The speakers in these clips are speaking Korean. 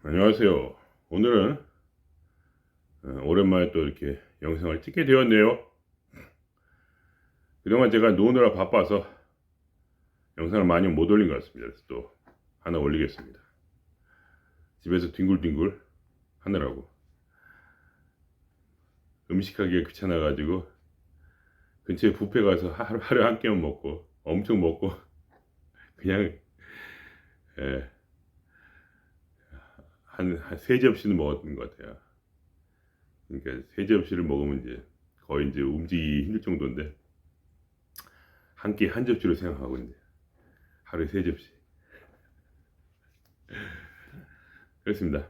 안녕하세요. 오늘은 오랜만에 또 이렇게 영상을 찍게 되었네요. 그동안 제가 노느라 바빠서 영상을 많이 못 올린 것 같습니다. 그래서 또 하나 올리겠습니다. 집에서 뒹굴뒹굴 하느라고 음식하기가 귀찮아가지고 근처에 뷔페 가서 하루에 한 끼만 먹고 엄청 먹고 그냥 예, 한 세 접시는 먹었던 것 같아요. 그러니까 세 접시를 먹으면 이제 거의 이제 움직이기 힘들 정도인데 한 끼 한 접시로 생각하고 이제 하루에 세 접시. 그렇습니다.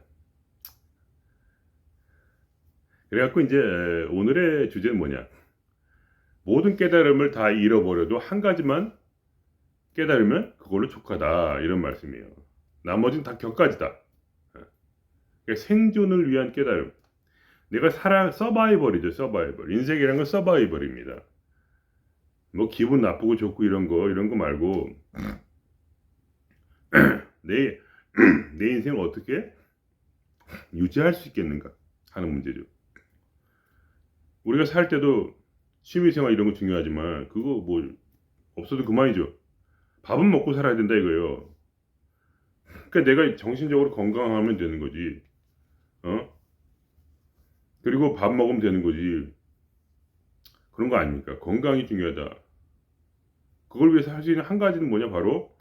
그래갖고 이제 오늘의 주제는 뭐냐? 모든 깨달음을 다 잃어버려도 한 가지만 깨달으면 그걸로 족하다 이런 말씀이에요. 나머지는 다 격가지다. 그러니까 생존을 위한 깨달음. 내가 서바이벌이죠, 서바이벌. 인생이란 건 서바이벌입니다. 뭐 기분 나쁘고 좋고 이런 거 말고 내, 내 인생을 어떻게 유지할 수 있겠는가 하는 문제죠. 우리가 살 때도 취미생활 이런 거 중요하지만 그거 뭐 없어도 그만이죠. 밥은 먹고 살아야 된다 이거예요. 그러니까 내가 정신적으로 건강하면 되는 거지. 어? 그리고 밥 먹으면 되는 거지. 그런 거 아닙니까? 건강이 중요하다. 그걸 위해서 할 수 있는 한 가지는 뭐냐? 바로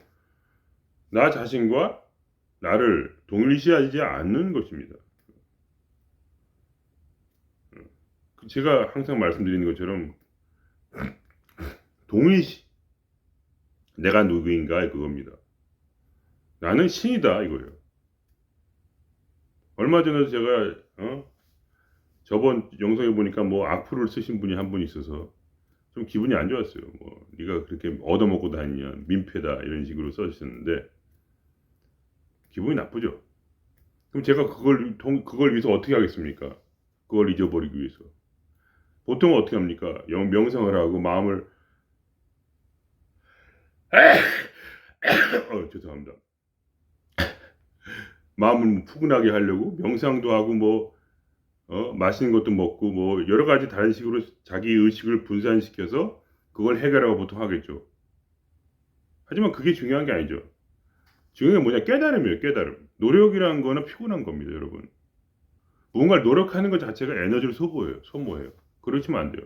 나 자신과 나를 동일시하지 않는 것입니다. 제가 항상 말씀드리는 것처럼 동일시 내가 누구인가 그겁니다. 나는 신이다 이거예요. 얼마 전에 제가 저번 영상에 보니까 뭐 악플을 쓰신 분이 한 분 있어서 좀 기분이 안 좋았어요. 뭐 네가 그렇게 얻어먹고 다니냐 민폐다 이런 식으로 써주셨는데 기분이 나쁘죠. 그럼 제가 그걸 위해서 어떻게 하겠습니까? 그걸 잊어버리기 위해서 보통 어떻게 합니까? 명상을 하고 마음을 죄송합니다. 마음을 푸근하게 하려고 명상도 하고 뭐 맛있는 것도 먹고 뭐 여러 가지 다른 식으로 자기 의식을 분산시켜서 그걸 해결하고 보통 하겠죠. 하지만 그게 중요한 게 아니죠. 중요한 게 뭐냐? 깨달음이에요. 깨달음. 노력이라는 거는 피곤한 겁니다, 여러분. 무언가를 노력하는 것 자체가 에너지를 소모해요. 그러시면 안 돼요.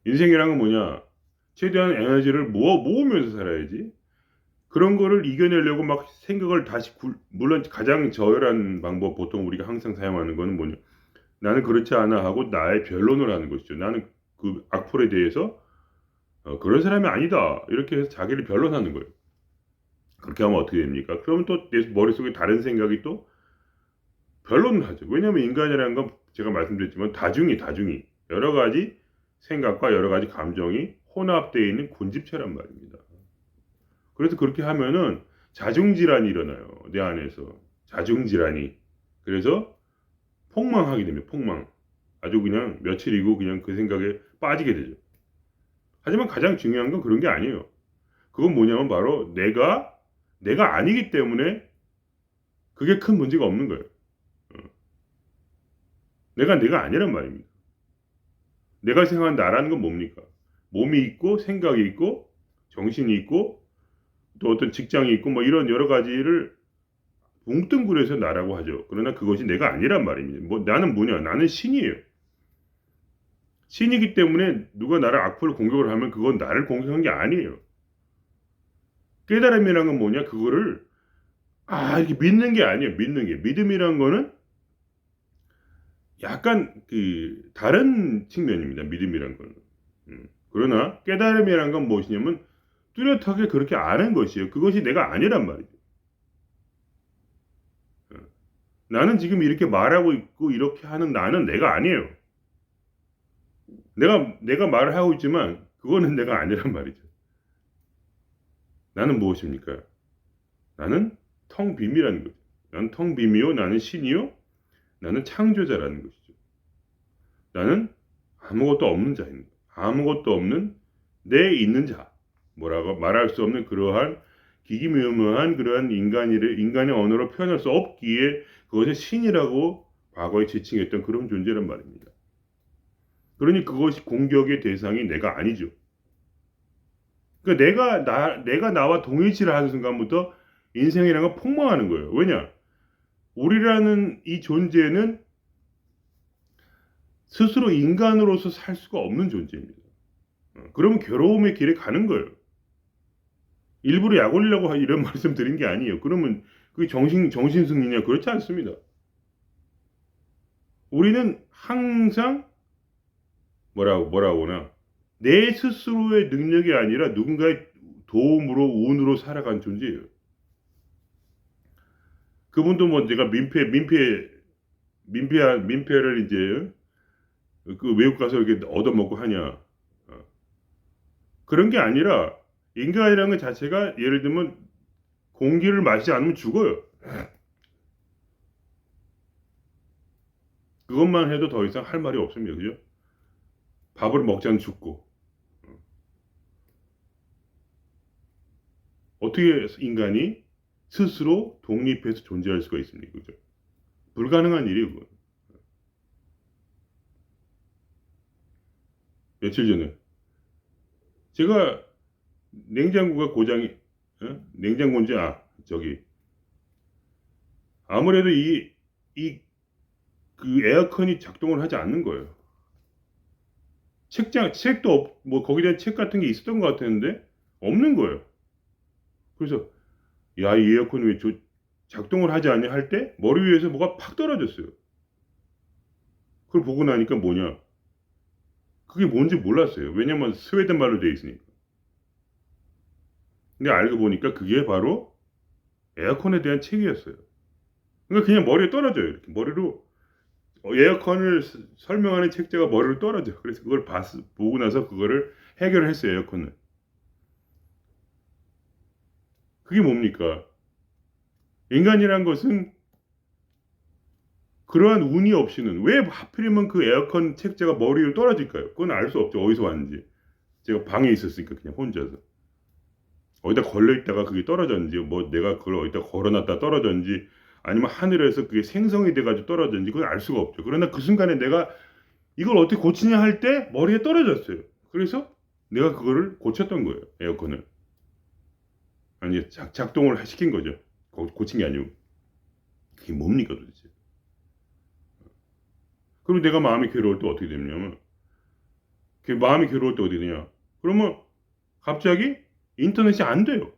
인생이란 건 뭐냐? 최대한 에너지를 모으면서 살아야지. 그런 거를 이겨내려고 막 생각을 다시 물론 가장 저열한 방법 보통 우리가 항상 사용하는 거는 뭐냐? 나는 그렇지 않아 하고 나의 변론을 하는 것이죠. 나는 그 악플에 대해서 그런 사람이 아니다. 이렇게 해서 자기를 변론하는 거예요. 그렇게 하면 어떻게 됩니까? 그러면 또 내 머릿속에 다른 생각이 또 변론을 하죠. 왜냐하면 인간이라는 건 제가 말씀드렸지만 다중이 여러 가지 생각과 여러 가지 감정이 혼합되어 있는 군집체란 말입니다. 그래서 그렇게 하면은 자중질환이 일어나요. 내 안에서 자중질환이. 그래서 폭망하게 됩니다. 폭망. 아주 그냥 며칠이고 그냥 그 생각에 빠지게 되죠. 하지만 가장 중요한 건 그런 게 아니에요. 그건 뭐냐면 바로 내가 아니기 때문에 그게 큰 문제가 없는 거예요. 내가 아니란 말입니다. 내가 생각한 나라는 건 뭡니까? 몸이 있고 생각이 있고 정신이 있고 또 어떤 직장이 있고 뭐 이런 여러 가지를 뭉뚱그려서 나라고 하죠. 그러나 그것이 내가 아니란 말입니다. 뭐 나는 뭐냐? 나는 신이에요. 신이기 때문에 누가 나를 악플 공격을 하면 그건 나를 공격한 게 아니에요. 깨달음이란 건 뭐냐? 그거를 이렇게 믿는 게 아니에요. 믿는 게. 믿음이란 거는 약간 그 다른 측면입니다. 믿음이란 거는. 그러나 깨달음이란 건 무엇이냐면 뚜렷하게 그렇게 아는 것이에요. 그것이 내가 아니란 말이죠. 나는 지금 이렇게 말하고 있고 이렇게 하는 나는 내가 아니에요. 내가 말을 하고 있지만 그거는 내가 아니란 말이죠. 나는 무엇입니까? 나는 텅 빔이라는 거죠. 나는 텅 빔이요. 나는 신이요. 나는 창조자라는 것이죠. 나는 아무것도 없는 자입니다. 아무것도 없는 내 있는 자. 뭐라고 말할 수 없는 그러한 기기묘묘한 그러한 인간의 언어로 표현할 수 없기에 그것을 신이라고 과거에 지칭했던 그런 존재란 말입니다. 그러니 그것이 공격의 대상이 내가 아니죠. 그러니까 내가 나와 동일치를 하는 순간부터 인생이라는 건 폭망하는 거예요. 왜냐? 우리라는 이 존재는 스스로 인간으로서 살 수가 없는 존재입니다. 그러면 괴로움의 길에 가는 거예요. 일부러 약 올리려고 이런 말씀 드린 게 아니에요. 그러면 그게 정신승리냐? 그렇지 않습니다. 우리는 항상 뭐라고나 내 스스로의 능력이 아니라 누군가의 도움으로 운으로 살아간 존재예요. 그분도 뭐 내가 민폐를 이제 그 외국 가서 이렇게 얻어먹고 하냐. 그런 게 아니라 인간이라는 것 자체가 예를 들면 공기를 마시지 않으면 죽어요. 그것만 해도 더 이상 할 말이 없습니다. 그죠? 밥을 먹지 않으면 죽고. 어떻게 인간이 스스로 독립해서 존재할 수가 있습니까? 그죠? 불가능한 일이에요, 그건. 며칠 전에 제가 냉장고가 고장이 냉장고인지 아무래도 이 그 에어컨이 작동을 하지 않는 거예요. 책도 뭐 거기에 대한 책 같은 게 있었던 것 같았는데 없는 거예요. 그래서 야, 이 에어컨이 왜 작동을 하지 않냐 할 때 머리 위에서 뭐가 팍 떨어졌어요. 그걸 보고 나니까 뭐냐? 그게 뭔지 몰랐어요. 왜냐면 스웨덴 말로 되어 있으니까. 근데 알고 보니까 그게 바로 에어컨에 대한 책이었어요. 그러니까 그냥 머리에 떨어져요. 이렇게 머리로 에어컨을 설명하는 책자가 머리로 떨어져. 그래서 그걸 보고 나서 그거를 해결을 했어요. 에어컨을. 그게 뭡니까? 인간이란 것은 그러한 운이 없이는 왜 하필이면 그 에어컨 책자가 머리로 떨어질까요? 그건 알 수 없죠. 어디서 왔는지. 제가 방에 있었으니까 그냥 혼자서. 어디다 걸려있다가 그게 떨어졌는지, 뭐 내가 그걸 어디다 걸어놨다 떨어졌는지, 아니면 하늘에서 그게 생성이 돼가지고 떨어졌는지, 그건 알 수가 없죠. 그러나 그 순간에 내가 이걸 어떻게 고치냐 할 때 머리에 떨어졌어요. 그래서 내가 그거를 고쳤던 거예요. 에어컨을. 아니, 작동을 시킨 거죠. 고친 게 아니고. 그게 뭡니까 도대체. 그리고 내가 마음이 괴로울 때 어떻게 되냐면, 마음이 괴로울 때 어떻게 되냐. 그러면 갑자기 인터넷이 안 돼요.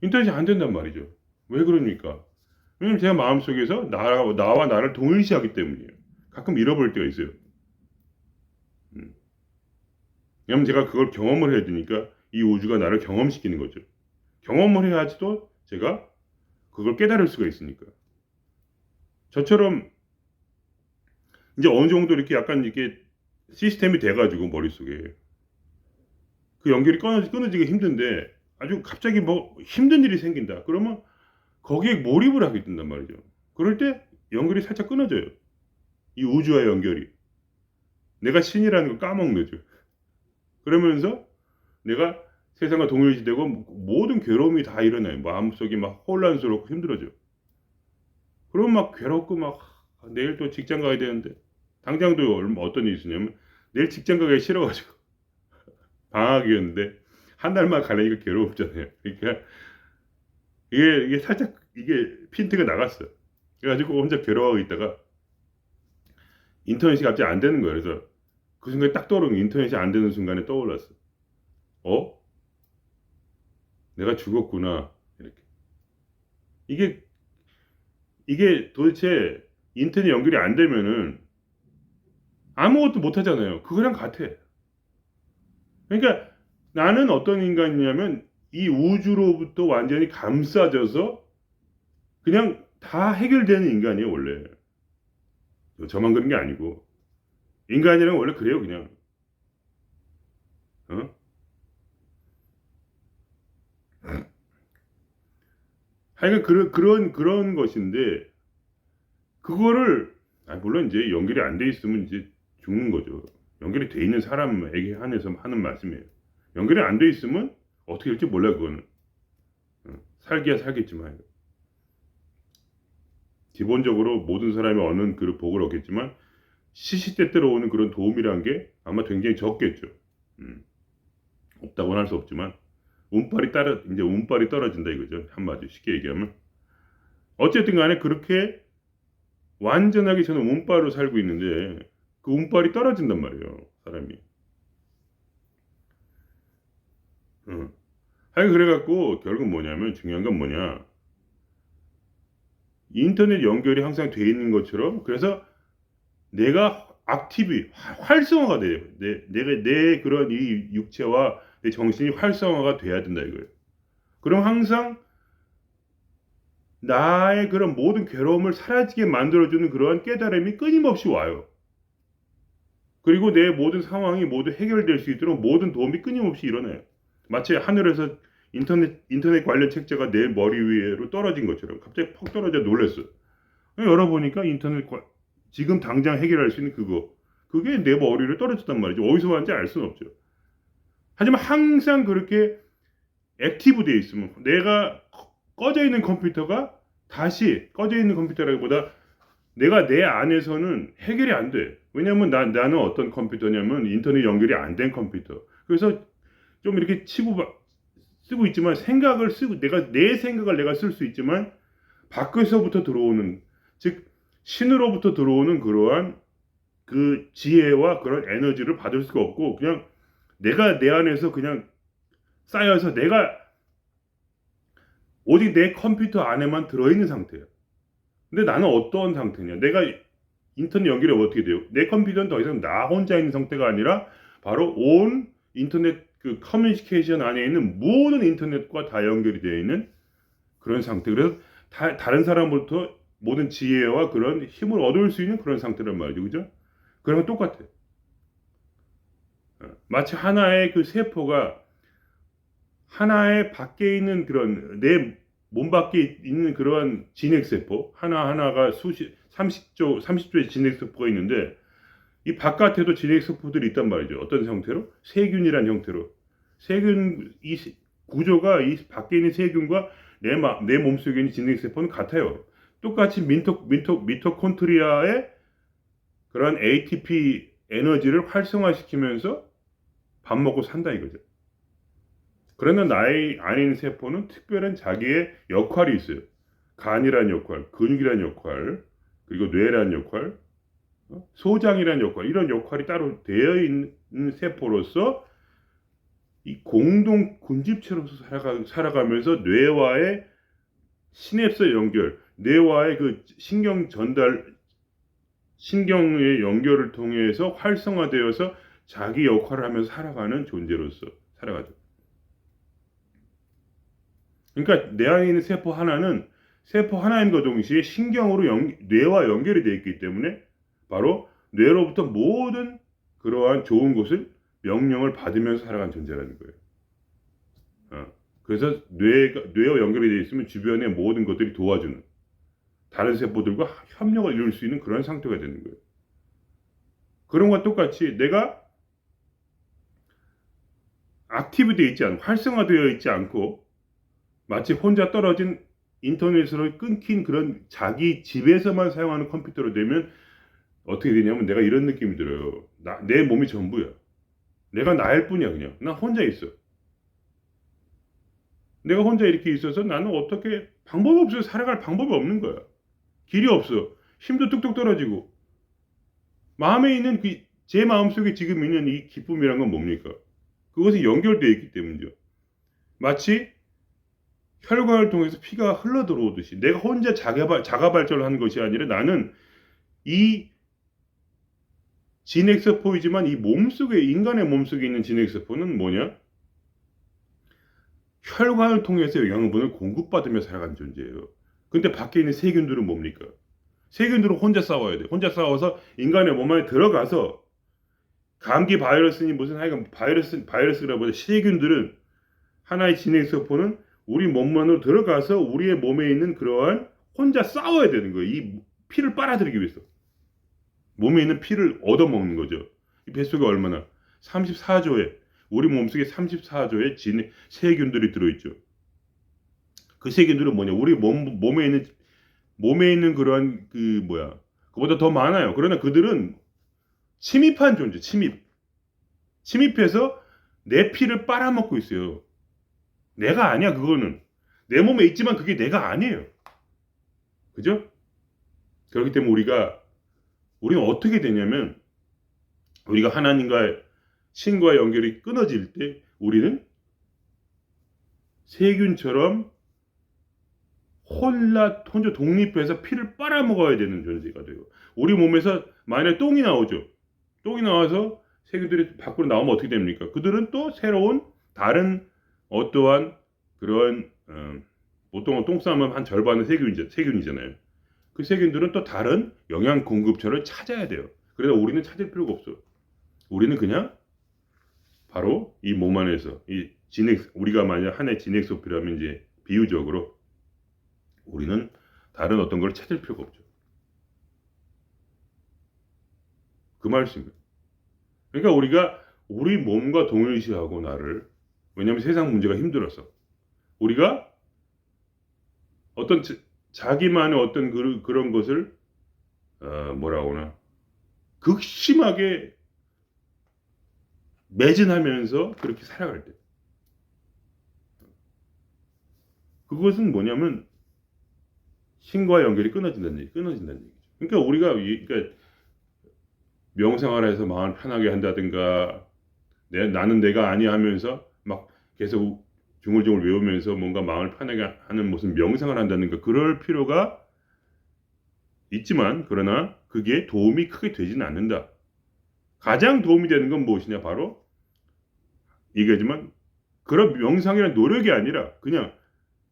인터넷이 안 된단 말이죠. 왜 그러니까? 왜냐면 제가 마음속에서 나와 나를 동일시하기 때문이에요. 가끔 잃어버릴 때가 있어요. 왜냐면 제가 그걸 경험을 해야 되니까 이 우주가 나를 경험시키는 거죠. 경험을 해야지도 제가 그걸 깨달을 수가 있으니까. 저처럼 이제 어느 정도 이렇게 약간 이렇게 시스템이 돼가지고 머릿속에 그 연결이 끊어지기 힘든데 아주 갑자기 뭐 힘든 일이 생긴다. 그러면 거기에 몰입을 하게 된단 말이죠. 그럴 때 연결이 살짝 끊어져요. 이 우주와의 연결이. 내가 신이라는 걸 까먹는 거죠. 그러면서 내가 세상과 동일시되고 모든 괴로움이 다 일어나요. 마음속이 막 혼란스럽고 힘들어져. 그러면 막 괴롭고 막 내일 또 직장 가야 되는데 당장도 어떤 일이 있었냐면 내일 직장 가기 싫어가지고 방학이었는데 한 달만 가려니까 괴롭잖아요. 그러니까 이게 살짝 이게 핀트가 나갔어. 그래가지고 혼자 괴로워하고 있다가 인터넷이 갑자기 안 되는 거예요. 그래서 그 순간에 딱 떠오른 인터넷이 안 되는 순간에 떠올랐어. 내가 죽었구나. 이렇게. 이게 도대체 인터넷 연결이 안 되면은 아무것도 못 하잖아요. 그거랑 같아. 그러니까 나는 어떤 인간이냐면 이 우주로부터 완전히 감싸져서 그냥 다 해결되는 인간이에요, 원래. 저만 그런 게 아니고. 인간이란 원래 그래요, 그냥. 어? 하여간 그런 것인데, 그거를, 물론 이제 연결이 안 돼 있으면 이제 죽는 거죠. 연결이 돼 있는 사람에게 한해서 하는 말씀이에요. 연결이 안 돼 있으면 어떻게 될지 몰라 그거는. 살기야 살겠지만 기본적으로 모든 사람이 얻는 그 복을 얻겠지만 시시때때로 오는 그런 도움이란 게 아마 굉장히 적겠죠. 음, 없다고는 할 수 없지만 이제 운빨이 떨어진다 이거죠. 한마디 쉽게 얘기하면. 어쨌든 간에 그렇게 완전하게 저는 운빨로 살고 있는데 그 운빨이 떨어진단 말이에요. 사람이. 하여간 그래갖고 결국 뭐냐면 중요한 건 뭐냐. 인터넷 연결이 항상 돼 있는 것처럼 그래서 내가 활성화가 돼요. 내 그런 이 육체와 내 정신이 활성화가 돼야 된다 이거예요. 그럼 항상 나의 그런 모든 괴로움을 사라지게 만들어주는 그러한 깨달음이 끊임없이 와요. 그리고 내 모든 상황이 모두 해결될 수 있도록 모든 도움이 끊임없이 일어나요. 마치 하늘에서 인터넷 관련 책자가 내 머리 위로 떨어진 것처럼 갑자기 퍽 떨어져 놀랐어. 열어보니까 지금 당장 해결할 수 있는 그게 내 머리를 떨어졌단 말이죠. 어디서 왔는지 알 수는 없죠. 하지만 항상 그렇게 액티브 되어 있으면 내가 꺼져 있는 컴퓨터가 다시 꺼져 있는 컴퓨터라기보다 내가 내 안에서는 해결이 안 돼. 왜냐하면 나는 어떤 컴퓨터냐면 인터넷 연결이 안 된 컴퓨터. 그래서 좀 이렇게 쓰고 있지만 내 생각을 내가 쓸 수 있지만 밖에서부터 들어오는 즉 신으로부터 들어오는 그러한 그 지혜와 그런 에너지를 받을 수가 없고 그냥 내가 내 안에서 그냥 쌓여서 내가 오직 내 컴퓨터 안에만 들어있는 상태야. 근데 나는 어떤 상태냐? 내가 인터넷 연결이 어떻게 돼요? 내 컴퓨터는 더 이상 나 혼자 있는 상태가 아니라 바로 온 인터넷 그 커뮤니케이션 안에 있는 모든 인터넷과 다 연결이 되어 있는 그런 상태. 그래서 다른 사람부터 모든 지혜와 그런 힘을 얻을 수 있는 그런 상태란 말이죠. 그죠? 그런 건 똑같아요. 마치 하나의 그 세포가 하나의 밖에 있는 그런 내 몸 밖에 있는 그러한 진핵세포 하나하나가 30조의 진핵세포가 있는데 이 바깥에도 진핵세포들이 있단 말이죠. 어떤 형태로? 세균이란 형태로. 이 구조가 이 밖에 있는 세균과 내 몸속에 있는 진핵세포는 같아요. 똑같이 미토콘드리아의 그런 ATP 에너지를 활성화시키면서 밥 먹고 산다 이거죠. 그러나 나의 안에 있는 세포는 특별한 자기의 역할이 있어요. 간이란 역할, 근육이란 역할, 그리고 뇌란 역할, 소장이란 역할, 이런 역할이 따로 되어 있는 세포로서 이 공동 군집체로서 살아가면서 뇌와의 시냅스 연결, 뇌와의 그 신경의 연결을 통해서 활성화되어서 자기 역할을 하면서 살아가는 존재로서 살아가죠. 그러니까 내 안에 있는 세포 하나인과 동시에 뇌와 연결이 되어 있기 때문에 바로 뇌로부터 모든 그러한 좋은 것을 명령을 받으면서 살아가는 존재라는 거예요. 그래서 뇌와 연결이 되어 있으면 주변의 모든 것들이 도와주는 다른 세포들과 협력을 이룰 수 있는 그런 상태가 되는 거예요. 그런 것과 똑같이 내가 액티브되어 있지 않고 활성화되어 있지 않고 마치 혼자 떨어진 인터넷으로 끊긴 그런 자기 집에서만 사용하는 컴퓨터로 되면 어떻게 되냐면 내가 이런 느낌이 들어요. 내 몸이 전부야. 내가 나일 뿐이야 그냥. 나 혼자 있어. 내가 혼자 이렇게 있어서 나는 어떻게 방법이 없어요. 살아갈 방법이 없는 거야. 길이 없어. 힘도 뚝뚝 떨어지고. 마음에 있는 제 마음속에 지금 있는 이 기쁨이란 건 뭡니까? 그것이 연결되어 있기 때문이죠. 마치 혈관을 통해서 피가 흘러 들어오듯이 내가 혼자 자가 발전을 하는 것이 아니라 나는 이 진핵세포이지만 인간의 몸속에 있는 진핵세포는 뭐냐? 혈관을 통해서 영양분을 공급받으며 살아가는 존재예요. 근데 밖에 있는 세균들은 뭡니까? 세균들은 혼자 싸워야 돼. 혼자 싸워서 인간의 몸 안에 들어가서 감기 바이러스니 무슨 하여간 바이러스라고 해서 세균들은 하나의 진핵세포는 우리 몸 안으로 들어가서 우리의 몸에 있는 그러한 혼자 싸워야 되는 거예요. 이 피를 빨아들이기 위해서. 몸에 있는 피를 얻어먹는 거죠. 이 뱃속에 얼마나? 34조에 우리 몸속에 34조의 세균들이 들어있죠. 그 세균들은 뭐냐? 우리 몸에 있는 그런 그보다 더 많아요. 그러나 그들은 침입한 존재, 침입해서 내 피를 빨아먹고 있어요. 내가 아니야, 그거는. 내 몸에 있지만 그게 내가 아니에요. 그죠? 그렇기 때문에 우리는 어떻게 되냐면, 우리가 하나님과 신과 연결이 끊어질 때, 우리는 세균처럼 혼자 독립해서 피를 빨아먹어야 되는 존재가 돼요. 우리 몸에서 만약에 똥이 나오죠. 똥이 나와서 세균들이 밖으로 나오면 어떻게 됩니까? 그들은 또 새로운 다른 어떠한 그런 보통은 똥 싸면 한 절반은 세균이잖아요. 그 세균들은 또 다른 영양 공급처를 찾아야 돼요. 그래서 우리는 찾을 필요가 없어요. 우리는 그냥 바로 이 몸 안에서 우리가 만약 하나의 진액소피라면 이제 비유적으로 우리는 다른 어떤 걸 찾을 필요가 없죠. 그 말씀이에요. 그러니까 우리 몸과 동일시하고 나를, 왜냐하면 세상 문제가 힘들어서 우리가 어떤 자기만의 어떤 그런 것을 뭐라고 하나 극심하게 매진하면서 그렇게 살아갈 때, 그것은 뭐냐면 신과 연결이 끊어진다는 얘기죠. 그러니까 그러니까 명상을 해서 마음을 편하게 한다든가, 나는 내가 아니야 하면서 막 계속 중얼중얼 외우면서 뭔가 마음을 편하게 하는 무슨 명상을 한다든가 그럴 필요가 있지만, 그러나 그게 도움이 크게 되지는 않는다. 가장 도움이 되는 건 무엇이냐? 바로 얘기하지만 그런 명상이란 노력이 아니라 그냥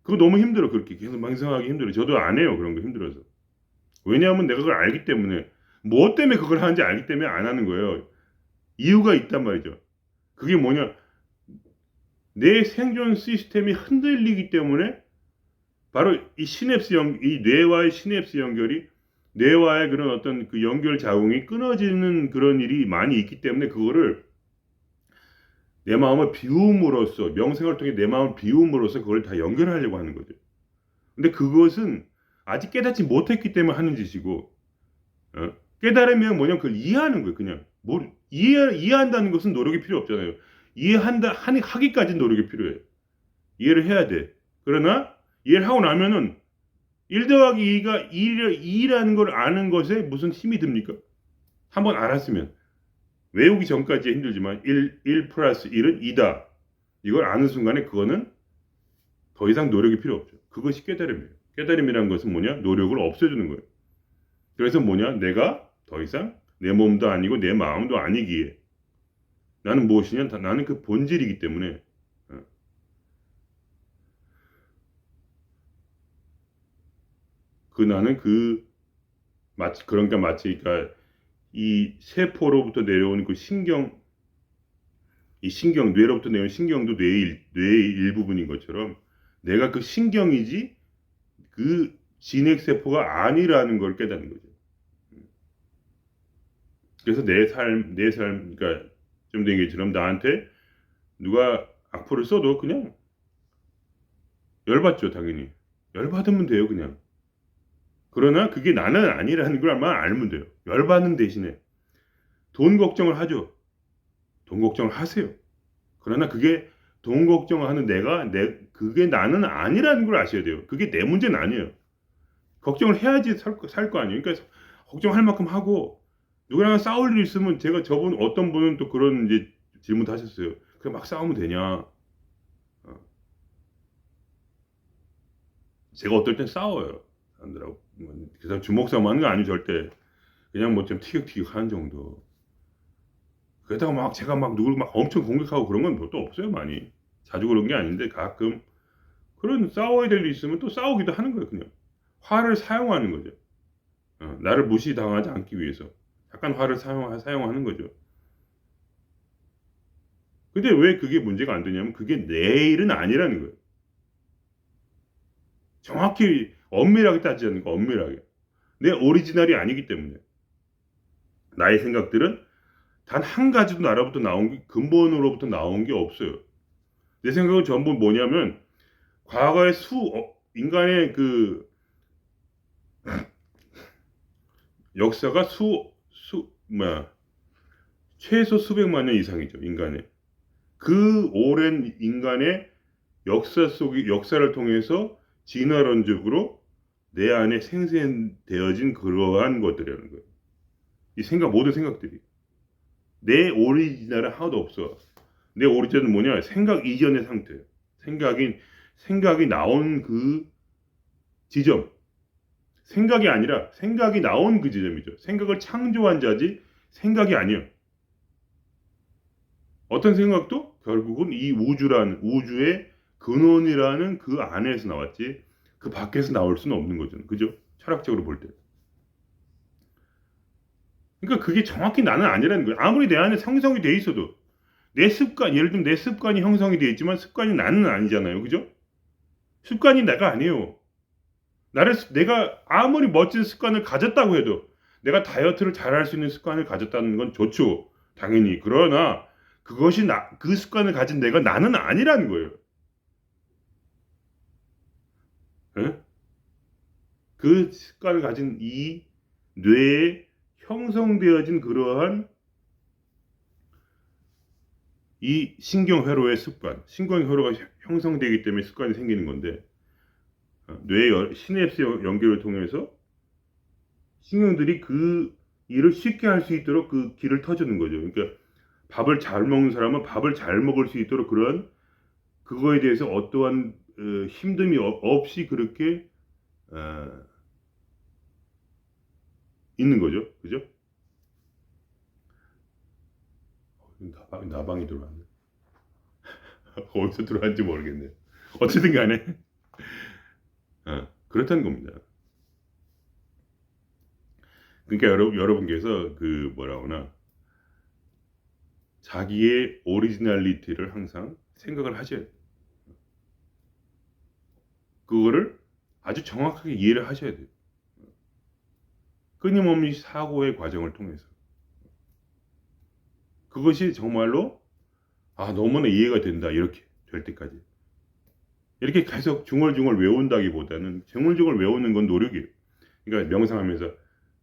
그거 너무 힘들어. 그렇게 계속 명상하기 힘들어. 저도 안 해요. 그런 거 힘들어서. 왜냐하면 내가 그걸 알기 때문에, 뭐 때문에 그걸 하는지 알기 때문에 안 하는 거예요. 이유가 있단 말이죠. 그게 뭐냐? 내 생존 시스템이 흔들리기 때문에 바로 이 뇌와의 시냅스 연결이, 뇌와의 그런 어떤 그 연결 자궁이 끊어지는 그런 일이 많이 있기 때문에, 그거를 내 마음을 비움으로써, 명상을 통해 내 마음을 비움으로써 그걸 다 연결하려고 하는 거죠. 근데 그것은 아직 깨닫지 못했기 때문에 하는 짓이고, 깨달으면 뭐냐면 그걸 이해하는 거예요. 그냥 이해한다는 것은 노력이 필요 없잖아요. 하기까지 노력이 필요해요. 이해를 해야 돼. 그러나 이해를 하고 나면은 1 더하기 2가 2라는 걸 아는 것에 무슨 힘이 듭니까? 한번 알았으면, 외우기 전까지 힘들지만 1 플러스 1은 2다. 이걸 아는 순간에 그거는 더 이상 노력이 필요 없죠. 그것이 깨달음이에요. 깨달음이라는 것은 뭐냐? 노력을 없애주는 거예요. 그래서 뭐냐? 내가 더 이상 내 몸도 아니고 내 마음도 아니기에, 나는 무엇이냐? 나는 그 본질이기 때문에, 나는 그러니까 이 세포로부터 내려오는 그 뇌로부터 내려오는 신경도 뇌의 일부분인 것처럼, 내가 그 신경이지 그 진핵세포가 아니라는 걸 깨닫는 거죠. 그래서 그러니까 좀 된 얘기처럼, 나한테 누가 악플을 써도 그냥 열받죠, 당연히. 열받으면 돼요, 그냥. 그러나 그게 나는 아니라는 걸 알면 돼요. 열받는 대신에 돈 걱정을 하죠. 돈 걱정을 하세요. 그러나 그게 돈 걱정하는 그게 나는 아니라는 걸 아셔야 돼요. 그게 내 문제는 아니에요. 걱정을 해야지 살 거 아니에요. 그러니까 걱정할 만큼 하고, 누구랑 싸울 일 있으면, 제가 어떤 분은 또 그런 이제 질문도 하셨어요. 그래 막 싸우면 되냐? 제가 어떨 땐 싸워요, 사람들하고. 그 사람 주먹 싸움 하는 거 아니죠, 절대. 그냥 뭐 좀 티격태격 하는 정도. 그러다가 제가 누구를 엄청 공격하고 그런 건 또 없어요, 많이. 자주 그런 게 아닌데, 가끔 그런 싸워야 될 일 있으면 또 싸우기도 하는 거예요, 그냥. 화를 사용하는 거죠. 나를 무시당하지 않기 위해서 약간 화를 사용하는 거죠. 근데 왜 그게 문제가 안 되냐면, 그게 내 일은 아니라는 거예요. 정확히 엄밀하게 따지자는 거, 엄밀하게. 내 오리지널이 아니기 때문에. 나의 생각들은 단 한 가지도 나라부터 나온 게, 근본으로부터 나온 게 없어요. 내 생각은 전부 뭐냐면 과거의 인간의 그 역사가 최소 수백만 년 이상이죠. 인간의 그 오랜 인간의 역사를 통해서 진화론적으로 내 안에 생생되어진 그러한 것들이라는 거예요. 이 모든 생각들이. 내 오리지널은 하나도 없어. 내 오리지널은 뭐냐? 생각 이전의 상태. 생각이 나온 그 지점. 생각이 아니라 생각이 나온 그 지점이죠. 생각을 창조한 자지 생각이 아니에요. 어떤 생각도 결국은 이 우주의 근원이라는 그 안에서 나왔지 그 밖에서 나올 수는 없는 거죠. 그죠? 철학적으로 볼 때. 그러니까 그게 정확히 나는 아니라는 거예요. 아무리 내 안에 형성이 돼 있어도 예를 들면 내 습관이 형성이 돼 있지만 습관이 나는 아니잖아요. 그죠? 습관이 내가 아니에요. 내가 아무리 멋진 습관을 가졌다고 해도 내가 다이어트를 잘할 수 있는 습관을 가졌다는 건 좋죠. 당연히. 그러나 그 습관을 가진 나는 아니라는 거예요. 에? 그 습관을 가진 이 뇌에 형성되어진 그러한 이 신경회로의 습관, 신경회로가 형성되기 때문에 습관이 생기는 건데 뇌의 시냅스 연결을 통해서 신경들이 그 일을 쉽게 할 수 있도록 그 길을 터주는 거죠. 그러니까 밥을 잘 먹는 사람은 밥을 잘 먹을 수 있도록 그런 그거에 대해서 어떠한 힘듦이 없이 그렇게 있는 거죠. 그죠? 나방이 들어왔네. 어디서 들어왔는지 모르겠네. 어쨌든 간에 그렇다는 겁니다. 그러니까 여러분께서 그 뭐라거나 자기의 오리지널리티를 항상 생각을 하셔야 돼요. 그거를 아주 정확하게 이해를 하셔야 돼요. 끊임없이 사고의 과정을 통해서. 그것이 정말로 너무나 이해가 된다 이렇게 될 때까지. 이렇게 계속 중얼중얼 외운다기보다는 중얼중얼 외우는 건 노력이에요. 그러니까 명상하면서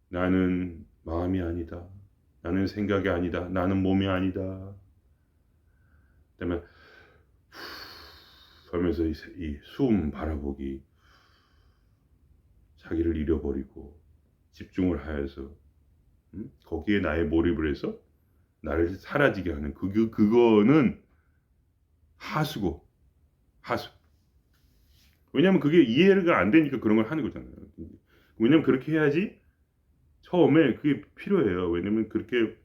나는 마음이 아니다. 나는 생각이 아니다. 나는 몸이 아니다. 그다음에 하면서 이 숨 바라보기, 자기를 잃어버리고 집중을 하여서 거기에 나의 몰입을 해서 나를 사라지게 하는 그거는 하수고 하수. 왜냐면 그게 이해가 안 되니까 그런 걸 하는 거잖아요. 왜냐면 그렇게 해야지 처음에 그게 필요해요. 왜냐면 그렇게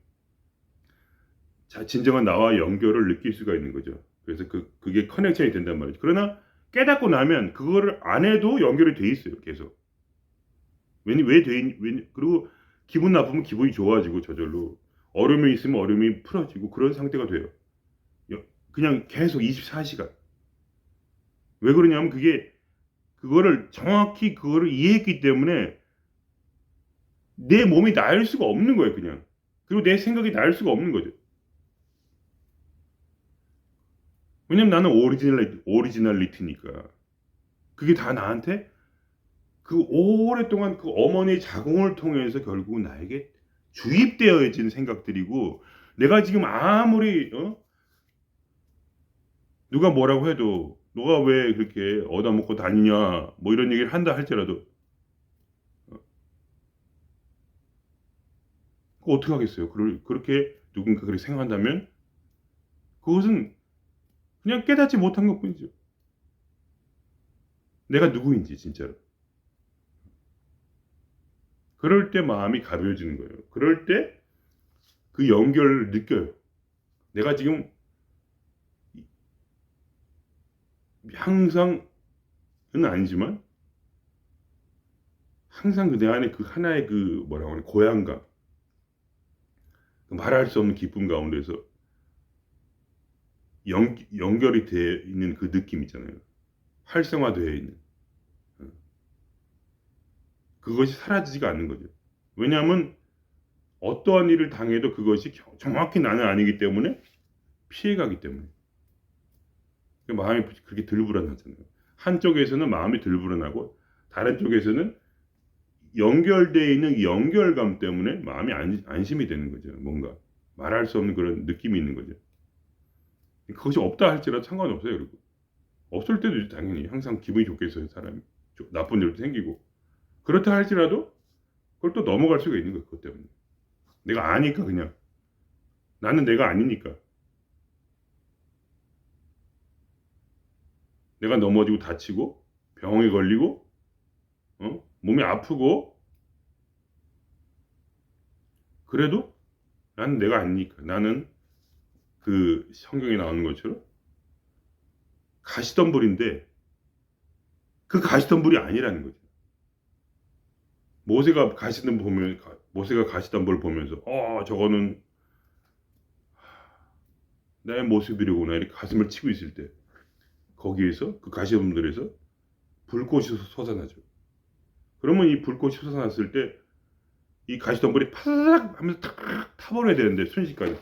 진정한 나와 연결을 느낄 수가 있는 거죠. 그래서 그게 커넥션이 된단 말이죠. 그러나 깨닫고 나면 그거를 안 해도 연결이 돼 있어요. 계속. 그리고 기분 나쁘면 기분이 좋아지고 저절로 얼음이 있으면 얼음이 풀어지고 그런 상태가 돼요. 그냥 계속 24시간. 왜 그러냐면 그거를 정확히 그거를 이해했기 때문에 내 몸이 나을 수가 없는 거예요, 그냥. 그리고 내 생각이 나을 수가 없는 거죠. 왜냐면 나는 오리지널리티니까. 그게 다 나한테 그 오랫동안 그 어머니의 자궁을 통해서 결국은 나에게 주입되어진 생각들이고 내가 지금 아무리 누가 뭐라고 해도 너가 왜 그렇게 얻어먹고 다니냐 뭐 이런 얘기를 한다 할지라도 그거 어떻게 하겠어요? 그렇게 누군가 그렇게 생각한다면 그것은 그냥 깨닫지 못한 것뿐이죠. 내가 누구인지 진짜로. 그럴 때 마음이 가벼워지는 거예요. 그럴 때 그 연결을 느껴요. 내가 지금 항상은 아니지만 항상 내 안에 그 하나의 그 뭐라고 하나 고향감, 말할 수 없는 기쁨 가운데서 연결이 되어 있는 그 느낌 있잖아요. 활성화되어 있는. 그것이 사라지지가 않는 거죠. 왜냐하면 어떠한 일을 당해도 그것이 정확히 나는 아니기 때문에 피해가기 때문에 마음이 그렇게 들불어나잖아요. 한쪽에서는 마음이 들불어나고 다른 쪽에서는 연결되어 있는 이 연결감 때문에 마음이 안심이 되는 거죠. 뭔가 말할 수 없는 그런 느낌이 있는 거죠. 그것이 없다 할지라도 상관없어요. 그리고 없을 때도 당연히 항상 기분이 좋게 있어요. 사람이 나쁜 일도 생기고 그렇다 할지라도 그걸 또 넘어갈 수가 있는 거예요. 그것 때문에 내가 아니까 그냥 나는 내가 아니니까 내가 넘어지고 다치고 병에 걸리고 몸이 아프고 그래도 나는 내가 아니니까 나는 그 성경에 나오는 것처럼 가시덤불인데 그 가시덤불이 아니라는 거죠. 모세가 가시덤불을 보면서 저거는 나의 모습이로구나 이렇게 가슴을 치고 있을 때 거기에서 그 가시덤불에서 불꽃이 솟아나죠. 그러면 이 불꽃이 솟아났을 때 이 가시덤불이 파삭 하면서 탁 타버려야 되는데 순식간에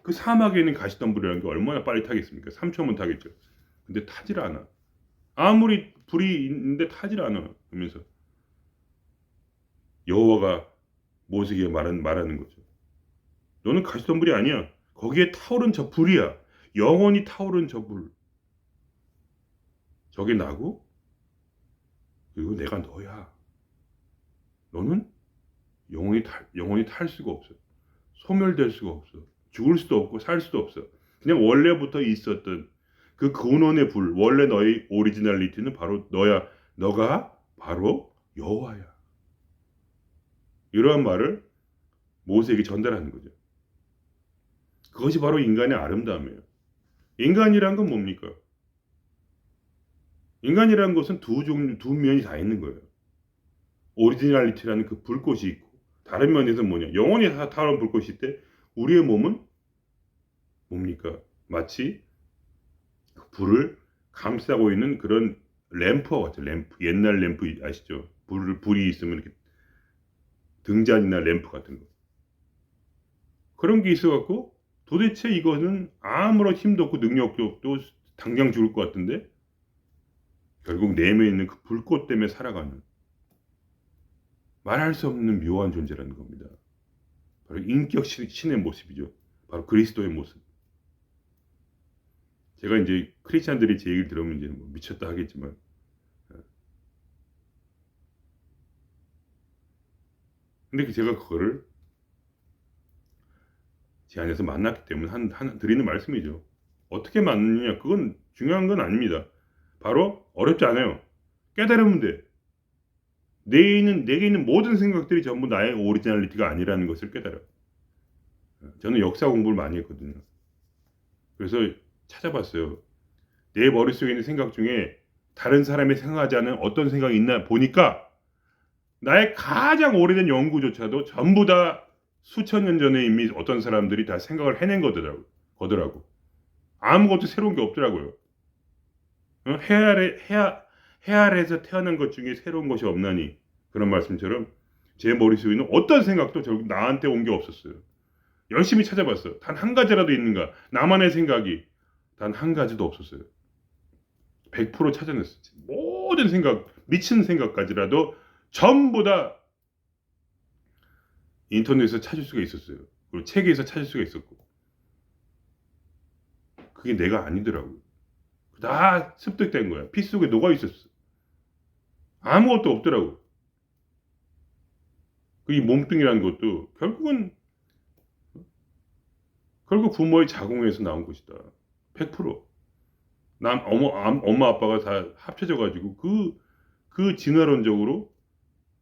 그 사막에 있는 가시덤불이라는 게 얼마나 빨리 타겠습니까? 3초면 타겠죠. 근데 타질 않아. 아무리 불이 있는데 타질 않아. 하면서 여호와가 모세에게 말하는 거죠. 너는 가시덤불이 아니야. 거기에 타오른 저 불이야. 영원히 타오른 저 불. 저게 나고 그리고 내가 너야. 너는 영원히 탈 수가 없어. 소멸될 수가 없어. 죽을 수도 없고 살 수도 없어. 그냥 원래부터 있었던 그 근원의 불, 원래 너의 오리지널리티는 바로 너야. 너가 바로 여호와야. 이러한 말을 모세에게 전달하는 거죠. 그것이 바로 인간의 아름다움이에요. 인간이란 건 뭡니까? 인간이라는 것은 두 면이 다 있는 거예요. 오리지널리티라는 그 불꽃이 있고 다른 면에서 뭐냐? 영원히 타오른 불꽃이 있대. 우리의 몸은 뭡니까? 마치 그 불을 감싸고 있는 그런 램프와 같죠. 램프. 옛날 램프 아시죠? 불이 있으면 이렇게 등잔이나 램프 같은 거. 그런 게 있어갖고 도대체 이거는 아무런 힘도 없고 능력도 없고 당장 죽을 것 같은데 결국 내면에 있는 그 불꽃 때문에 살아가는 말할 수 없는 묘한 존재라는 겁니다. 바로 인격 신의 모습이죠. 바로 그리스도의 모습. 제가 이제 크리스찬들이 제 얘기를 들으면 이제 뭐 미쳤다 하겠지만 근데 제가 그거를 제 안에서 만났기 때문에 드리는 말씀이죠. 어떻게 만느냐 그건 중요한 건 아닙니다. 바로 어렵지 않아요. 깨달으면 돼. 내게 있는 모든 생각들이 전부 나의 오리지널리티가 아니라는 것을 깨달아요. 저는 역사 공부를 많이 했거든요. 그래서 찾아봤어요. 내 머릿속에 있는 생각 중에 다른 사람이 생각하지 않은 어떤 생각이 있나 보니까 나의 가장 오래된 연구조차도 전부 다 수천 년 전에 이미 어떤 사람들이 다 생각을 해낸 거더라고. 아무것도 새로운 게 없더라고요. 해 아래에서 태어난 것 중에 새로운 것이 없나니 그런 말씀처럼 제 머릿속에 있는 어떤 생각도 결국 나한테 온 게 없었어요. 열심히 찾아봤어. 단 한 가지라도 있는가? 나만의 생각이 단 한 가지도 없었어요. 100% 찾아냈어요. 모든 생각, 미친 생각까지라도 전부 다 인터넷에서 찾을 수가 있었어요. 그리고 책에서 찾을 수가 있었고. 그게 내가 아니더라고요. 다 습득된 거야. 피 속에 녹아 있었어. 아무것도 없더라고. 이 몸뚱이라는 것도 결국 부모의 자궁에서 나온 것이다. 100%. 엄마 아빠가 다 합쳐져가지고 그 진화론적으로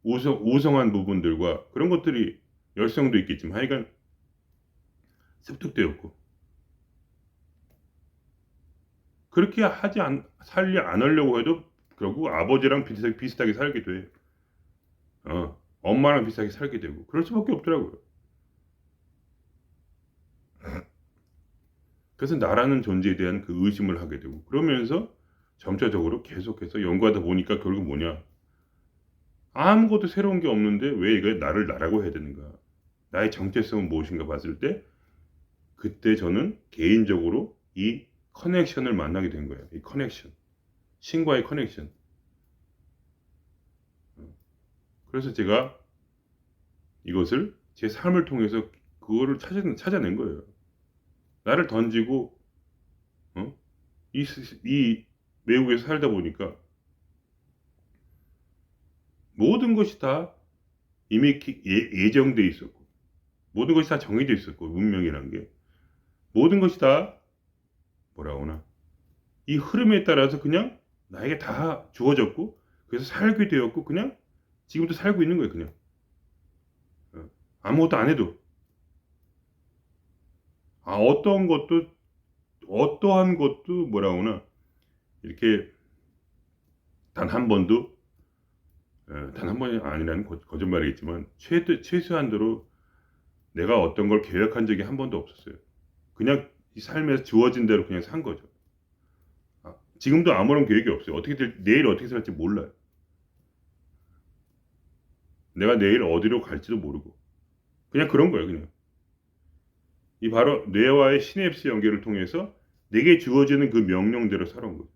우성한 부분들과 그런 것들이 열성도 있겠지만 하여간 습득되었고 그렇게 살려 안 하려고 해도 결국 아버지랑 비슷하게 살게 돼. 엄마랑 비슷하게 살게 되고 그럴 수밖에 없더라고요. 그래서 나라는 존재에 대한 그 의심을 하게 되고 그러면서 점차적으로 계속해서 연구하다 보니까 결국 뭐냐 아무것도 새로운 게 없는데 왜 이거 나를 나라고 해야 되는가 나의 정체성은 무엇인가 봤을 때 그때 저는 개인적으로 이 커넥션을 만나게 된 거예요. 이 커넥션. 신과의 커넥션. 그래서 제가 이것을 제 삶을 통해서 그거를 찾아낸 거예요. 나를 던지고 어? 이 외국에서 살다 보니까 모든 것이 다 이미 예정돼 있었고 모든 것이 다 정해져 있었고 운명이란 게 모든 것이 다 뭐라 하나 이 흐름에 따라서 그냥 나에게 다 주어졌고 그래서 살게 되었고 그냥 지금도 살고 있는 거예요. 그냥 아무것도 안 해도 어떤 것도 어떠한 것도 뭐라 하나 이렇게 단 한 번도 단 한 번이 아니라는 거짓말이겠지만 최소한도로 내가 어떤 걸 계획한 적이 한 번도 없었어요. 그냥 이 삶에서 주어진 대로 그냥 산 거죠. 지금도 아무런 계획이 없어요. 내일 어떻게 살지 몰라요. 내가 내일 어디로 갈지도 모르고. 그냥 그런 거예요, 그냥. 이 바로 뇌와의 시냅스 연결을 통해서 내게 주어지는 그 명령대로 살아온 거예요.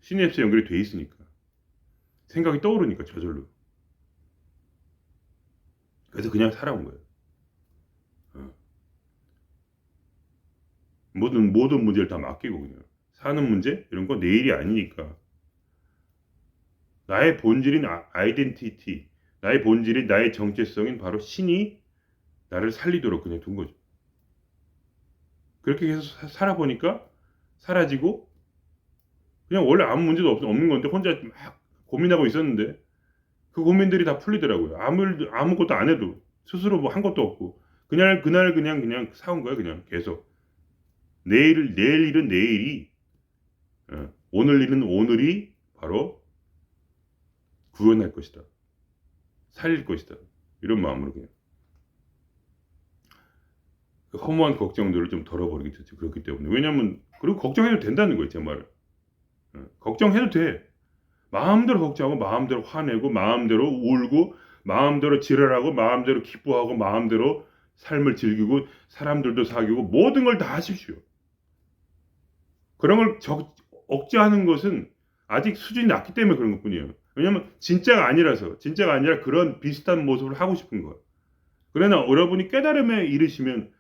시냅스 연결이 돼 있으니까. 생각이 떠오르니까 저절로. 그래서 그냥 살아온 거예요. 어. 모든 문제를 다 맡기고 그냥. 사는 문제? 이런 거 내일이 아니니까. 나의 본질인 아이덴티티, 나의 본질인 나의 정체성인 바로 신이 나를 살리도록 그냥 둔 거죠. 그렇게 계속 살아보니까 사라지고 그냥 원래 아무 문제도 없는 건데 혼자 막 고민하고 있었는데 그 고민들이 다 풀리더라고요. 아무것도 안 해도 스스로 뭐 한 것도 없고 그날 그냥 사온 거예요. 그냥 계속 내일 일은 내일이 오늘 일은 오늘이 바로 구원할 것이다. 살릴 것이다. 이런 마음으로 그냥 그 허무한 걱정들을 좀 덜어버리게 됐죠. 그렇기 때문에 왜냐면 그리고 걱정해도 된다는 거예요. 제 말은 걱정해도 돼. 마음대로 걱정하고 마음대로 화내고 마음대로 울고 마음대로 지랄하고 마음대로 기뻐하고 마음대로 삶을 즐기고 사람들도 사귀고 모든 걸 다 하십시오. 그런 걸 억제하는 것은 아직 수준이 낮기 때문에 그런 것뿐이에요. 왜냐면 진짜가 아니라 그런 비슷한 모습을 하고 싶은 거예요. 그러나 여러분이 깨달음에 이르시면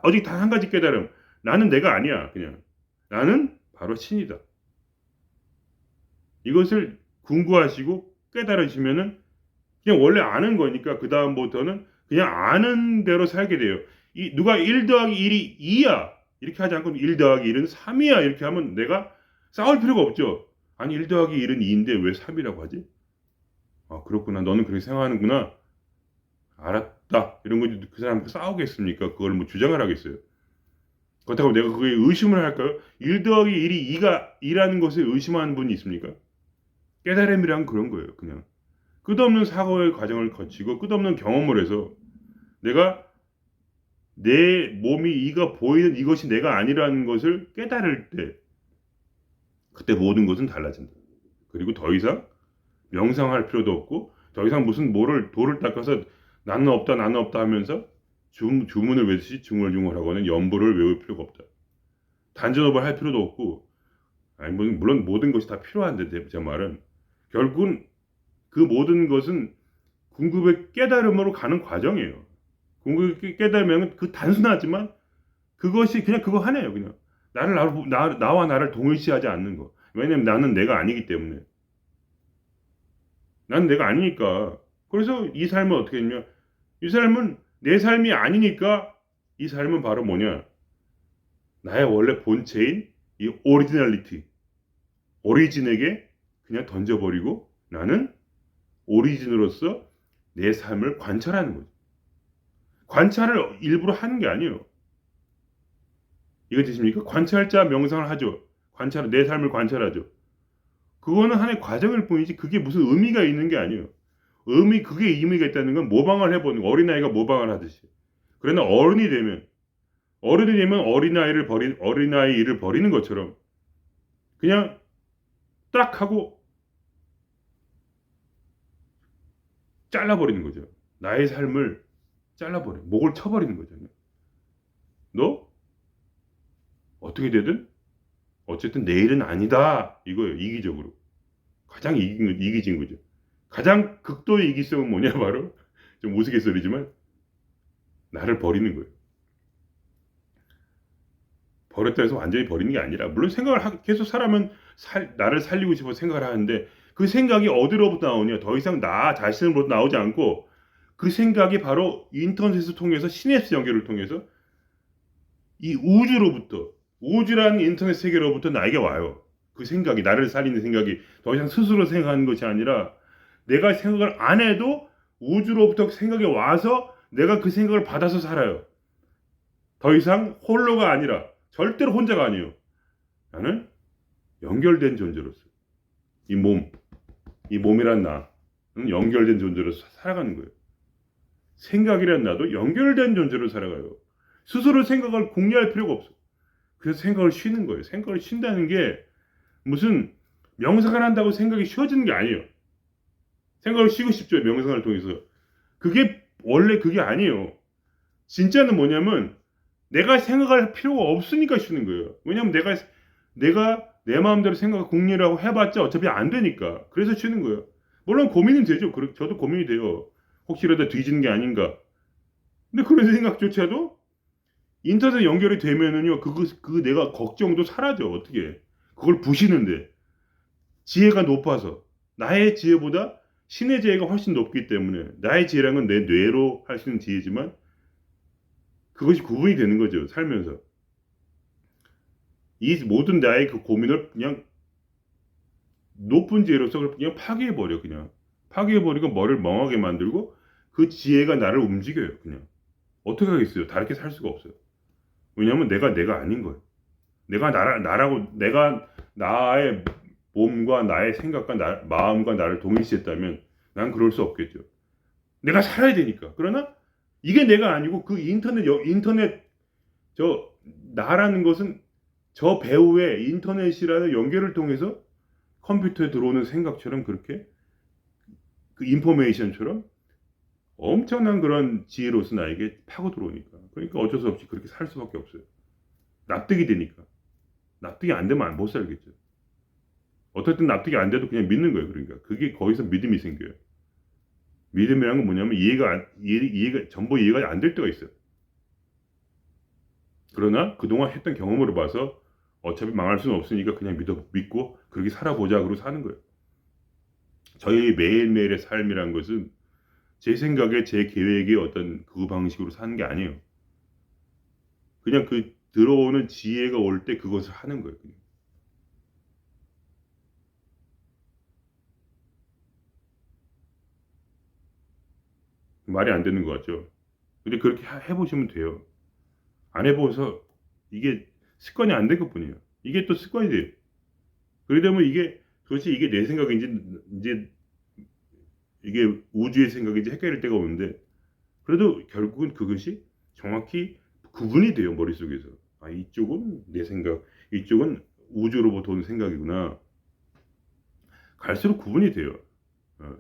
오직 단 한 가지 깨달음. 나는 내가 아니야. 그냥 나는 바로 신이다. 이것을 궁구하시고 깨달으시면은 그냥 원래 아는 거니까 그 다음부터는 그냥 아는 대로 살게 돼요. 누가 1 더하기 1이 2야 이렇게 하지 않고 1 더하기 1은 3이야 이렇게 하면 내가 싸울 필요가 없죠. 아니 1 더하기 1은 2인데 왜 3이라고 하지? 그렇구나. 너는 그렇게 생각하는구나. 알았다. 이런 거지 그 사람과 싸우겠습니까? 그걸 뭐 주장을 하겠어요. 그렇다고 내가 그게 의심을 할까요? 1 더하기 1이 2가 2라는 것을 의심하는 분이 있습니까? 깨달음이란 그런 거예요. 그냥 끝없는 사고의 과정을 거치고 끝없는 경험을 해서 내가 내 몸이 이가 보이는 이것이 내가 아니라는 것을 깨달을 때 그때 모든 것은 달라진다. 그리고 더 이상 명상할 필요도 없고 더 이상 무슨 돌을 닦아서 나는 없다 하면서 주문을 외듯이 중얼중얼하고는 연부를 외울 필요가 없다. 단전업을 할 필요도 없고 아니 물론 모든 것이 다 필요한데 제 말은 결국은 그 모든 것은 궁극의 깨달음으로 가는 과정이에요. 궁극의 깨달음은 그 단순하지만 그것이 그냥 그거 하나예요. 그냥 나와 나를 동일시하지 않는 거. 왜냐면 나는 내가 아니기 때문에. 나는 내가 아니니까. 그래서 이 삶은 어떻게 했냐면 이 삶은 내 삶이 아니니까 이 삶은 바로 뭐냐? 나의 원래 본체인 이 오리지널리티, 오리진에게 그냥 던져버리고 나는 오리진으로서 내 삶을 관찰하는 거죠. 관찰을 일부러 하는 게 아니에요. 이해되십니까? 관찰자 명상을 하죠. 내 삶을 관찰하죠. 그거는 하나의 과정일 뿐이지 그게 무슨 의미가 있는 게 아니에요. 그게 의미가 있다는 건 모방을 해보는 거. 어린아이가 모방을 하듯이. 그러나 어른이 되면 어린아이 일을 버리는 것처럼 그냥 딱 하고 잘라버리는 거죠. 나의 삶을 잘라버려. 목을 쳐버리는 거잖아요. 너 어떻게 되든 어쨌든 내일은 아니다 이거예요. 이기적으로 가장 이기진 거죠. 가장 극도의 이기성은 뭐냐 바로 좀 우스갯소리지만 나를 버리는 거예요. 버렸다 해서 완전히 버리는 게 아니라 물론 생각을 계속 사람은 나를 살리고 싶어 생각을 하는데 그 생각이 어디로부터 나오냐 더 이상 나 자신으로부터 나오지 않고 그 생각이 바로 인터넷을 통해서 시냅스 연결을 통해서 이 우주라는 인터넷 세계로부터 나에게 와요. 그 생각이 나를 살리는 생각이 더 이상 스스로 생각하는 것이 아니라 내가 생각을 안 해도 우주로부터 생각이 와서 내가 그 생각을 받아서 살아요. 더 이상 홀로가 아니라 절대로 혼자가 아니에요. 나는 연결된 존재로서 이 몸이란 나는 연결된 존재로서 살아가는 거예요. 생각이란 나도 연결된 존재로 살아가요. 스스로 생각을 공유할 필요가 없어. 그래서 생각을 쉬는 거예요. 생각을 쉰다는 게 무슨 명상을 한다고 생각이 쉬워지는 게 아니에요. 생각을 쉬고 싶죠. 명상을 통해서. 그게 원래 그게 아니에요. 진짜는 뭐냐면 내가 생각할 필요가 없으니까 쉬는 거예요. 왜냐면 내가 내 마음대로 생각을 공유라고 해봤자 어차피 안 되니까. 그래서 쉬는 거예요. 물론 고민은 되죠. 저도 고민이 돼요. 혹시라도 뒤지는 게 아닌가. 근데 그런 생각조차도 인터넷 연결이 되면은요, 내가 걱정도 사라져. 어떻게. 그걸 부시는데. 지혜가 높아서. 나의 지혜보다 신의 지혜가 훨씬 높기 때문에. 나의 지혜라는 건 내 뇌로 할 수 있는 지혜지만, 그것이 구분이 되는 거죠. 살면서. 이 모든 나의 그 고민을 그냥 높은 지혜로서 그냥 파괴해버려. 그냥. 파괴해버리고 머리를 멍하게 만들고, 그 지혜가 나를 움직여요. 그냥. 어떻게 하겠어요? 다르게 살 수가 없어요. 왜냐하면 내가 아닌 거예요. 내가 나의 몸과 나의 생각과 마음과 나를 동일시했다면 난 그럴 수 없겠죠. 내가 살아야 되니까. 그러나 이게 내가 아니고 그 인터넷 나라는 것은 저 배우의 인터넷이라는 연결을 통해서 컴퓨터에 들어오는 생각처럼 그렇게 그 인포메이션처럼 엄청난 그런 지혜로서 나에게 파고 들어오니까. 그러니까 어쩔 수 없이 그렇게 살 수밖에 없어요. 납득이 되니까. 납득이 안 되면 못 살겠죠. 어떻든 납득이 안 돼도 그냥 믿는 거예요. 그러니까 그게 거기서 믿음이 생겨요. 믿음이란 건 뭐냐면 전부 이해가 안 될 때가 있어요. 그러나 그동안 했던 경험으로 봐서 어차피 망할 수는 없으니까 그냥 믿고 그렇게 살아보자 그러고 사는 거예요. 저희 매일매일의 삶이란 것은 제 생각에 제 계획의 어떤 그 방식으로 사는 게 아니에요. 그냥 그 들어오는 지혜가 올 때 그것을 하는 거예요. 그냥. 말이 안 되는 것 같죠. 근데 그렇게 해보시면 돼요. 안 해보셔서 이게 습관이 안 된 것뿐이에요. 이게 또 습관이 돼요. 그러다 보면 도대체 이게 내 생각인지 이제 이게 우주의 생각인지 헷갈릴 때가 오는데 그래도 결국은 그것이 정확히 구분이 돼요. 머릿속에서. 아, 이쪽은 내 생각, 이쪽은 우주로부터 온 생각이구나. 갈수록 구분이 돼요.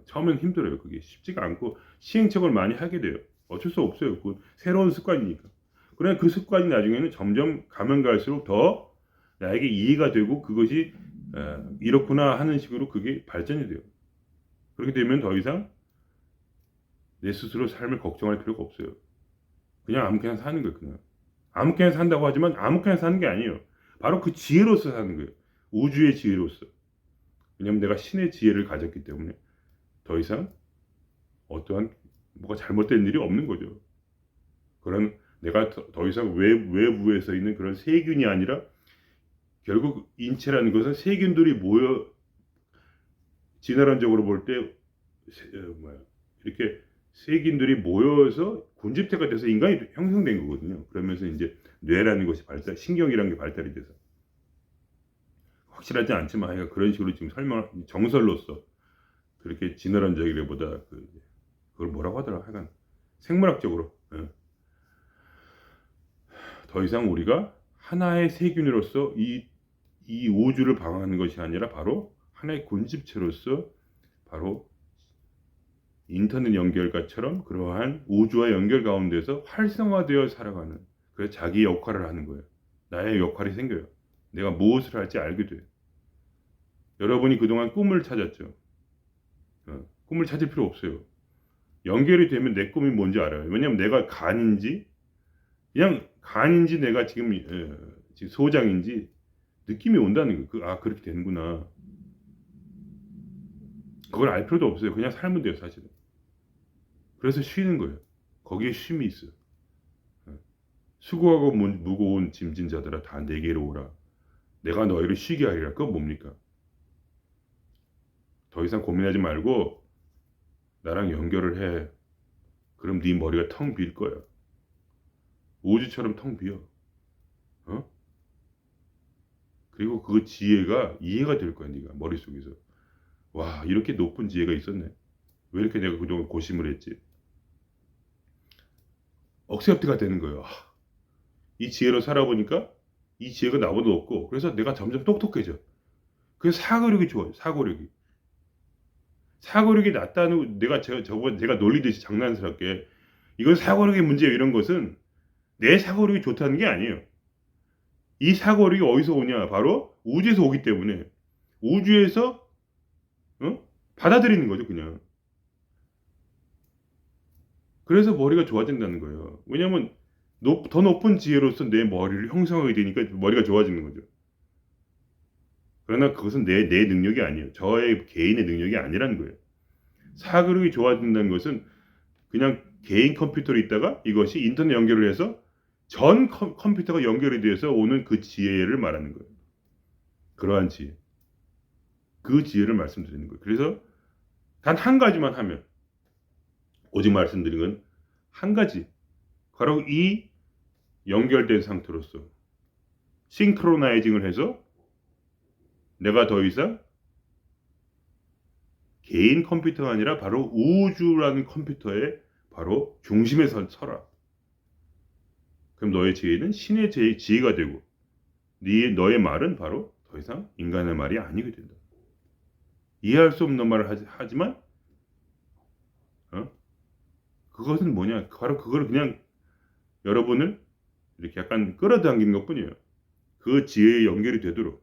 처음엔 힘들어요. 그게 쉽지가 않고 시행착오를 많이 하게 돼요. 어쩔 수 없어요. 그 새로운 습관이니까. 그러나 그 습관이 나중에는 점점 가면 갈수록 더 나에게 이해가 되고 그것이 이렇구나 하는 식으로 그게 발전이 돼요. 그렇게 되면 더 이상 내 스스로 삶을 걱정할 필요가 없어요. 그냥 아무렇게나 사는 거예요. 그냥. 아무렇게나 산다고 하지만 아무렇게나 사는 게 아니에요. 바로 그 지혜로서 사는 거예요. 우주의 지혜로서. 왜냐하면 내가 신의 지혜를 가졌기 때문에 더 이상 어떠한 뭐가 잘못된 일이 없는 거죠. 그런 내가 더 이상 외부에서 있는 그런 세균이 아니라 결국 인체라는 것은 세균들이 모여 진화론적으로 볼 때 이렇게 세균들이 모여서 군집체가 돼서 인간이 형성된 거거든요. 그러면서 이제 뇌라는 것이 신경이라는 게 발달이 돼서 확실하지 않지만 하여간 그런 식으로 지금 정설로서 그렇게 진화론적이라보다 그걸 뭐라고 하더라. 하여간 생물학적으로 더 이상 우리가 하나의 세균으로서 이 우주를 방어하는 것이 아니라 바로 하나의 군집체로서 바로 인터넷 연결과처럼 그러한 우주와 연결 가운데서 활성화되어 살아가는, 그래서 자기 역할을 하는 거예요. 나의 역할이 생겨요. 내가 무엇을 할지 알게 돼요. 여러분이 그동안 꿈을 찾았죠. 꿈을 찾을 필요 없어요. 연결이 되면 내 꿈이 뭔지 알아요. 왜냐면 내가 간인지, 그냥 간인지 내가 지금 소장인지 느낌이 온다는 거예요. 그렇게 되는구나. 그걸 알 필요도 없어요. 그냥 살면 돼요, 사실은. 그래서 쉬는 거예요. 거기에 쉼이 있어요. 수고하고 무거운 짐진 자들아 다 내게로 오라. 내가 너희를 쉬게 하리라. 그건 뭡니까? 더 이상 고민하지 말고 나랑 연결을 해. 그럼 네 머리가 텅 빌 거야. 우주처럼 텅 비어. 어? 그리고 그 지혜가 이해가 될 거야, 네가 머릿속에서. 와, 이렇게 높은 지혜가 있었네. 왜 이렇게 내가 그동안 고심을 했지? 억셉트가 되는 거예요. 이 지혜로 살아보니까 이 지혜가 나보다 높고, 그래서 내가 점점 똑똑해져. 그래서 사고력이 좋아요. 사고력이 낮다는, 저번에 제가 놀리듯이 장난스럽게 이건 사고력의 문제예요, 이런 것은 내 사고력이 좋다는 게 아니에요. 이 사고력이 어디서 오냐? 바로 우주에서 오기 때문에, 우주에서 받아들이는 거죠, 그냥. 그래서 머리가 좋아진다는 거예요. 왜냐하면 더 높은 지혜로서 내 머리를 형성하게 되니까 머리가 좋아지는 거죠. 그러나 그것은 내 능력이 아니에요. 저의 개인의 능력이 아니라는 거예요. 사고력이 좋아진다는 것은 그냥 개인 컴퓨터로 있다가 이것이 인터넷 연결을 해서 전 컴퓨터가 연결이 돼서 오는 그 지혜를 말하는 거예요. 그러한 지혜. 그 지혜를 말씀드리는 거예요. 그래서 단 한 가지만 하면, 오직 말씀드린 건 한 가지. 바로 이 연결된 상태로서 싱크로나이징을 해서 내가 더 이상 개인 컴퓨터가 아니라 바로 우주라는 컴퓨터의 바로 중심에 서라. 그럼 너의 지혜는 신의 지혜가 되고 너의 말은 바로 더 이상 인간의 말이 아니게 된다. 이해할 수 없는 말을 하지만 그것은 뭐냐? 바로 그걸 그냥 여러분을 이렇게 약간 끌어당기는 것뿐이에요. 그 지혜에 연결이 되도록.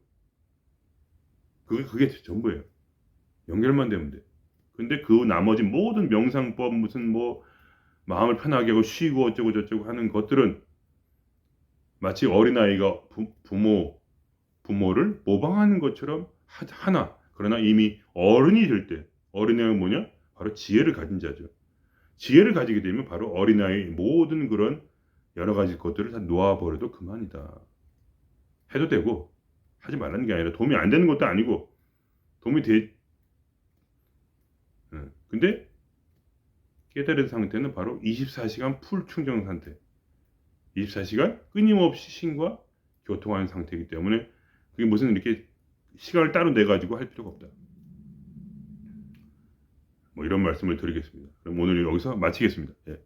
그게 전부예요. 연결만 되면 돼. 근데 그 나머지 모든 명상법, 무슨 뭐 마음을 편하게 하고 쉬고 어쩌고 저쩌고 하는 것들은 마치 어린아이가 부모를 모방하는 것처럼 하나. 그러나 이미 어른이 될 때, 어린아이가 뭐냐? 바로 지혜를 가진 자죠. 지혜를 가지게 되면 바로 어린아이의 모든 그런 여러 가지 것들을 다 놓아버려도 그만이다. 해도 되고 하지 말라는 게 아니라 도움이 안 되는 것도 아니고 도움이 근데 깨달은 상태는 바로 24시간 풀 충전 상태. 24시간 끊임없이 신과 교통하는 상태이기 때문에 그게 무슨 이렇게 시간을 따로 내가지고 할 필요가 없다. 뭐 이런 말씀을 드리겠습니다. 그럼 오늘 여기서 마치겠습니다. 예.